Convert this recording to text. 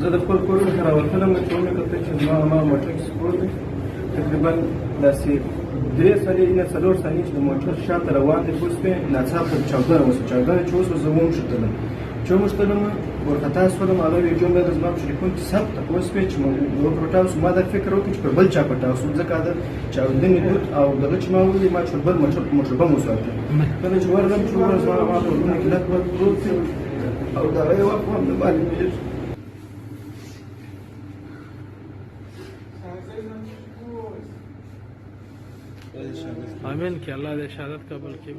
زه د خپل کور څخه راوتلم چې ومې کتل چې زما هماغه موټر کې سپور دی تقریبا داسې 3 ثانیې نه 4 ثانیې چې د موټر شاته روان دی اوس مې ناڅاپه چاودنه وشوه چاودنه چې وشوه زه وموښتلم چې وموښتلم ورخطا شولم هغه ویډیو مې د زما په ټلیفون کې ثبت اوس مې چې وپلټاو شو ما دا فکر وکړ چې پر بل چا پټاو شو ځکه د چاودنې دود او دغه چې ما ولیدې ما چې بل موټر بم وساتي کله چې ورغلم چې وګورم زما هماغه په ورونه کې لک بک پروت دی او دغه یې واخلم د معلومېږي آمین که الله دې شهادت قبول کړي.